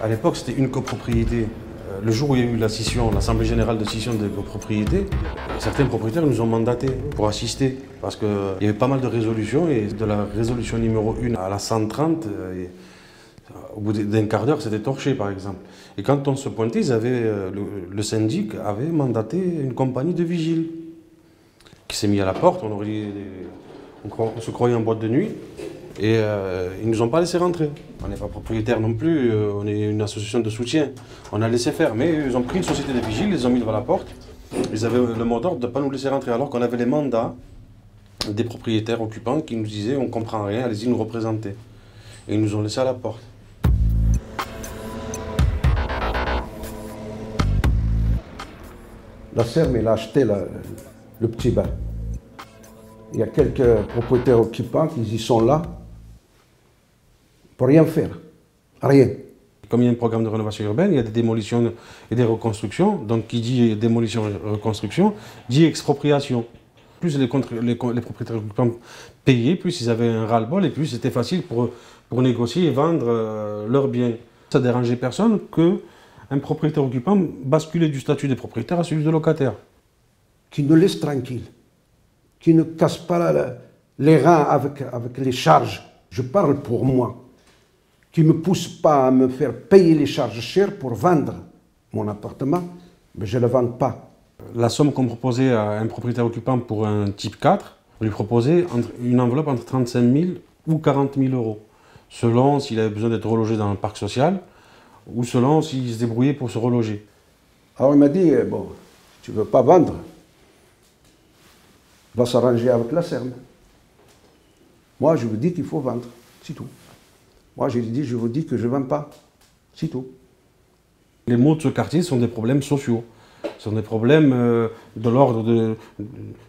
À l'époque, c'était une copropriété. Le jour où il y a eu la scission, l'Assemblée générale de scission des copropriétés, certains propriétaires nous ont mandatés pour assister. Parce qu'il y avait pas mal de résolutions, et de la résolution numéro 1 à la 130, au bout d'un quart d'heure, c'était torché, par exemple. Et quand on se pointait, le syndic avait mandaté une compagnie de vigiles qui s'est mis à la porte. On se croyait en boîte de nuit. Et ils ne nous ont pas laissé rentrer. On n'est pas propriétaire non plus, on est une association de soutien. On a laissé faire, mais ils ont pris une société de vigiles, ils les ont mis devant la porte. Ils avaient le mot d'ordre de ne pas nous laisser rentrer, alors qu'on avait les mandats des propriétaires occupants qui nous disaient on ne comprend rien, allez-y nous représenter. Et ils nous ont laissé à la porte. La Serme, elle a acheté le petit bain. Il y a quelques propriétaires occupants qui y sont là pour rien faire. Rien. Comme il y a un programme de rénovation urbaine, il y a des démolitions et des reconstructions. Donc qui dit démolition et reconstruction, dit expropriation. Plus les propriétaires occupants payaient, plus ils avaient un ras-le-bol et plus c'était facile pour négocier et vendre leurs biens. Ça ne dérangeait personne qu'un propriétaire occupant basculait du statut de propriétaire à celui de locataire. Qui nous laisse tranquille. Qui ne casse pas les reins avec les charges. Je parle pour moi. Qui ne me pousse pas à me faire payer les charges chères pour vendre mon appartement, mais je ne le vends pas. La somme qu'on proposait à un propriétaire occupant pour un type 4, on lui proposait une enveloppe entre 35 000 ou 40 000 euros, selon s'il avait besoin d'être relogé dans le parc social ou selon s'il se débrouillait pour se reloger. Alors il m'a dit, bon, tu ne veux pas vendre, va s'arranger avec la Serme. Moi, je vous dis qu'il faut vendre, c'est tout. Moi, je lui dis, je vous dis que je ne vends pas, c'est tout. Les maux de ce quartier sont des problèmes sociaux. Ce sont des problèmes de l'ordre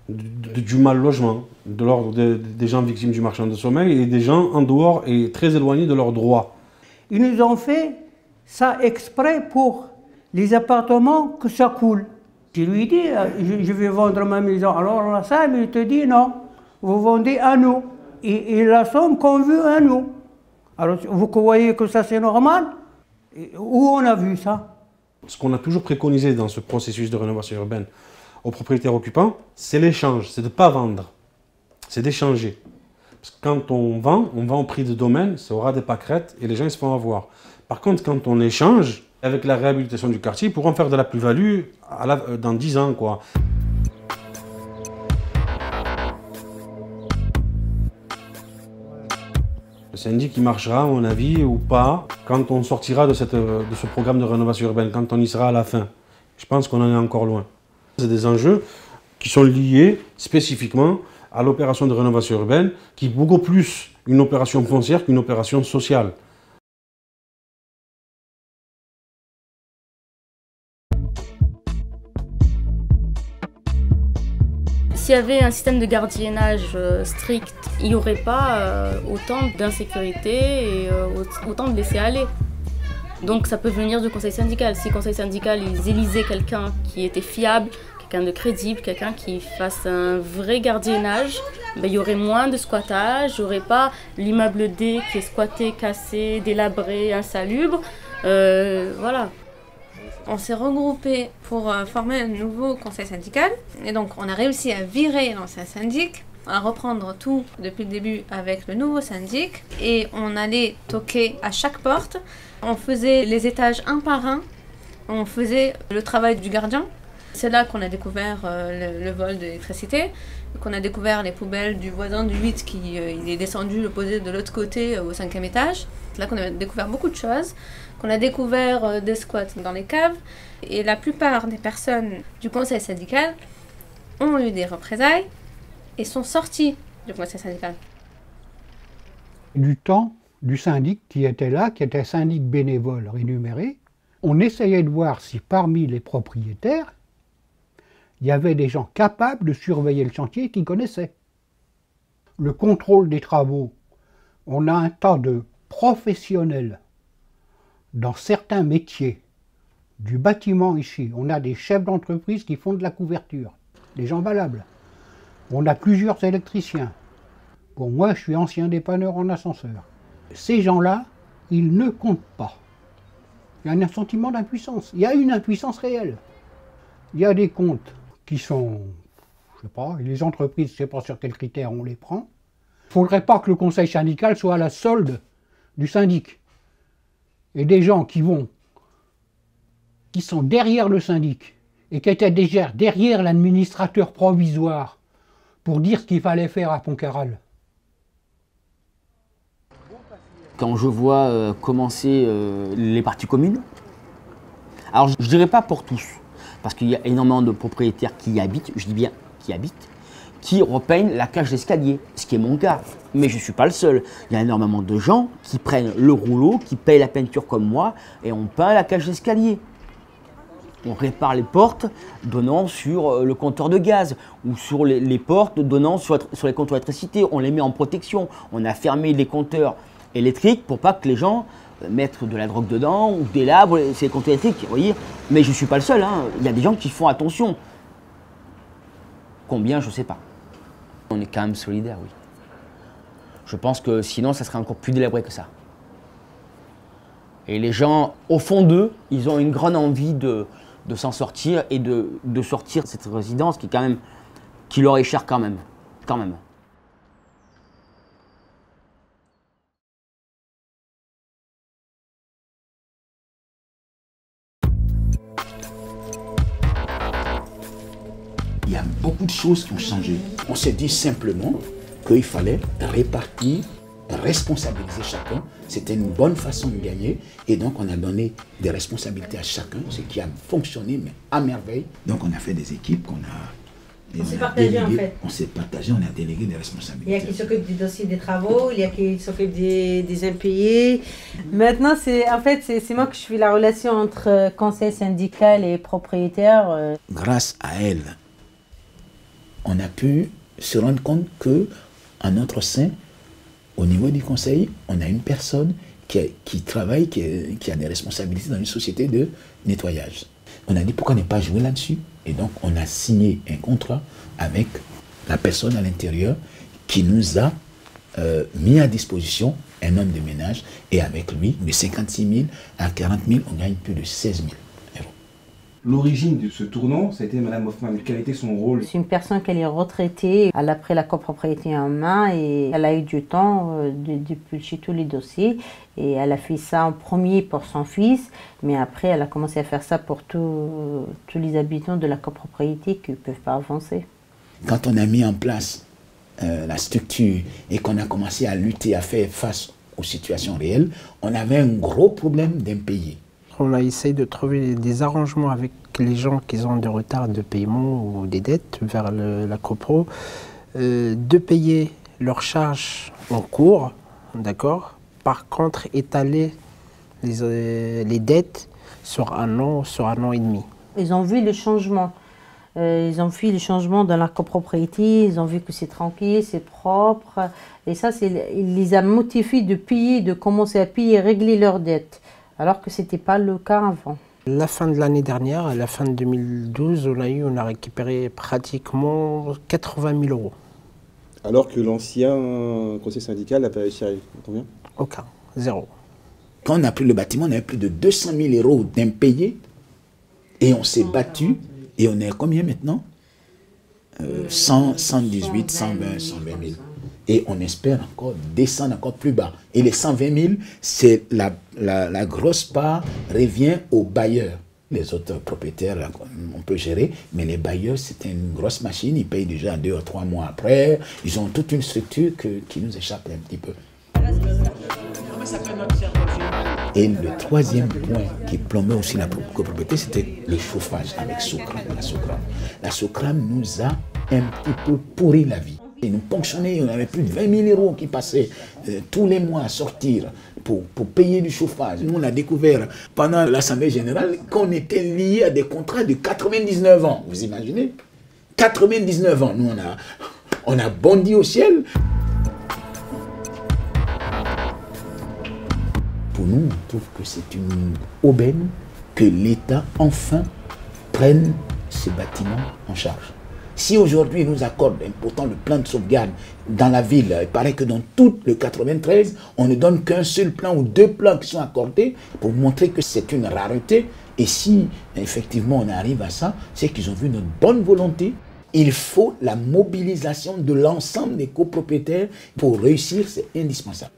du mal logement, de l'ordre des gens victimes du marchand de sommeil et des gens en dehors et très éloignés de leurs droits. Ils nous ont fait ça exprès pour les appartements que ça coule. Je lui dis, je vais vendre ma maison. Alors la Serme, il te dit non, vous vendez à nous. Et la somme qu'on veut à nous. Alors vous croyez que ça c'est normal? Où on a vu ça? Ce qu'on a toujours préconisé dans ce processus de rénovation urbaine aux propriétaires occupants, c'est l'échange, c'est de ne pas vendre, c'est d'échanger. Parce que quand on vend au prix de domaine, ça aura des pâquerettes et les gens ils se font avoir. Par contre, quand on échange, avec la réhabilitation du quartier, ils pourront faire de la plus-value dans 10 ans, quoi. Le syndic, il marchera, à mon avis, ou pas, quand on sortira de ce programme de rénovation urbaine, quand on y sera à la fin. Je pense qu'on en est encore loin. C'est des enjeux qui sont liés spécifiquement à l'opération de rénovation urbaine, qui est beaucoup plus une opération foncière qu'une opération sociale. S'il y avait un système de gardiennage strict, il n'y aurait pas autant d'insécurité et autant de laisser-aller. Donc ça peut venir du conseil syndical. Si le conseil syndical ils élisaient quelqu'un qui était fiable, quelqu'un de crédible, quelqu'un qui fasse un vrai gardiennage, ben, il y aurait moins de squattage, il n'y aurait pas l'immeuble D qui est squatté, cassé, délabré, insalubre. Voilà. On s'est regroupés pour former un nouveau conseil syndical. Et donc, on a réussi à virer l'ancien syndic, à reprendre tout depuis le début avec le nouveau syndic. Et on allait toquer à chaque porte. On faisait les étages un par un. On faisait le travail du gardien. C'est là qu'on a découvert le vol d'électricité, qu'on a découvert les poubelles du voisin du 8 qui il est descendu le poser de l'autre côté au 5e étage. C'est là qu'on a découvert beaucoup de choses, qu'on a découvert des squats dans les caves. Et la plupart des personnes du conseil syndical ont eu des représailles et sont sorties du conseil syndical. Du temps du syndic qui était là, qui était syndic bénévole rémunéré, on essayait de voir si parmi les propriétaires, il y avait des gens capables de surveiller le chantier qui connaissaient. Le contrôle des travaux, on a un tas de professionnels dans certains métiers du bâtiment ici. On a des chefs d'entreprise qui font de la couverture, des gens valables. On a plusieurs électriciens. Pour moi, je suis ancien dépanneur en ascenseur. Ces gens-là, ils ne comptent pas. Il y a un sentiment d'impuissance. Il y a une impuissance réelle. Il y a des comptes qui sont, je sais pas, les entreprises, je ne sais pas sur quels critères on les prend. Il ne faudrait pas que le conseil syndical soit à la solde du syndic. Et des gens qui sont derrière le syndic et qui étaient déjà derrière l'administrateur provisoire pour dire ce qu'il fallait faire à Pontcarral. Quand je vois commencer les parties communes, alors je ne dirais pas pour tous, parce qu'il y a énormément de propriétaires qui y habitent, je dis bien qui habitent, qui repeignent la cage d'escalier, ce qui est mon cas. Mais je ne suis pas le seul. Il y a énormément de gens qui prennent le rouleau, qui payent la peinture comme moi, et on peint la cage d'escalier. On répare les portes donnant sur le compteur de gaz ou sur les portes donnant sur les compteurs d'électricité. On les met en protection. On a fermé les compteurs électriques pour pas que les gens mettent de la drogue dedans ou des labres, c'est les compteurs électriques, vous voyez. Mais je ne suis pas le seul, hein. Il y a des gens qui font attention. Combien, je ne sais pas. On est quand même solidaires, oui. Je pense que sinon, ça serait encore plus délabré que ça. Et les gens, au fond d'eux, ils ont une grande envie de s'en sortir et de sortir de cette résidence qui, quand même, qui leur est chère quand même. Quand même. Il y a beaucoup de choses qui ont changé. On s'est dit simplement qu'il fallait répartir, responsabiliser chacun. C'était une bonne façon de gagner. Et donc, on a donné des responsabilités à chacun, ce qui a fonctionné, mais à merveille. Donc, on a fait des équipes qu'on a... On s'est partagé en fait. On s'est partagé, on a délégué des responsabilités. Il y a qui s'occupe du dossier des travaux, il y a qui s'occupe des impayés. Maintenant, c'est moi que je fais la relation entre conseil syndical et propriétaire. Grâce à elle, on a pu se rendre compte que, en notre sein, au niveau du conseil, on a une personne qui travaille, qui a des responsabilités dans une société de nettoyage. On a dit pourquoi ne pas jouer là-dessus. Et donc, on a signé un contrat avec la personne à l'intérieur qui nous a mis à disposition un homme de ménage. Et avec lui, de 56 000 à 40 000, on gagne plus de 16 000 euros. L'origine de ce tournant, c'était Mme Hoffmann. Quel était son rôle? C'est une personne qui est retraitée. Elle a pris la copropriété en main et elle a eu du temps de pulcher tous les dossiers. Et elle a fait ça en premier pour son fils, mais après elle a commencé à faire ça pour tous les habitants de la copropriété qui ne peuvent pas avancer. Quand on a mis en place la structure et qu'on a commencé à lutter, à faire face aux situations réelles, on avait un gros problème d'impayés. On a essayé de trouver des arrangements avec les gens qui ont des retards de paiement ou des dettes vers la copro, de payer leurs charges en cours, d'accord. Par contre, étaler les dettes sur un an et demi. Ils ont vu le changement. Ils ont vu les changements dans la copropriété, ils ont vu que c'est tranquille, c'est propre. Et ça, il les a motivés de payer, de commencer à payer et régler leurs dettes, alors que ce n'était pas le cas avant. La fin de l'année dernière, à la fin de 2012, on a récupéré pratiquement 80 000 euros. Alors que l'ancien conseil syndical avait réussi à combien? Aucun, zéro. Quand on a pris le bâtiment, on avait plus de 200 000 euros d'impayés et on s'est battu. Et on est à combien maintenant 118, 120, 120 000. Et on espère encore descendre encore plus bas. Et les 120 000, c'est la grosse part revient aux bailleurs. Les autres propriétaires, on peut gérer, mais les bailleurs, c'est une grosse machine. Ils payent déjà 2 ou 3 mois après. Ils ont toute une structure qui nous échappe un petit peu. Et le troisième point qui plombait aussi la copropriété, c'était le chauffage avec Socram. La Socram nous a un petit peu pourri la vie. Et nous ponctionnait, on avait plus de 20 000 euros qui passaient tous les mois à sortir pour payer du chauffage. Nous, on a découvert pendant l'Assemblée générale qu'on était lié à des contrats de 99 ans. Vous imaginez? 99 ans. Nous, on a bondi au ciel. Pour nous, on trouve que c'est une aubaine que l'État, enfin, prenne ces bâtiments en charge. Si aujourd'hui ils nous accordent pourtant le plan de sauvegarde dans la ville, il paraît que dans tout le 93, on ne donne qu'un seul plan ou 2 plans qui sont accordés pour montrer que c'est une rareté. Et si effectivement on arrive à ça, c'est qu'ils ont vu notre bonne volonté. Il faut la mobilisation de l'ensemble des copropriétaires pour réussir, c'est indispensable.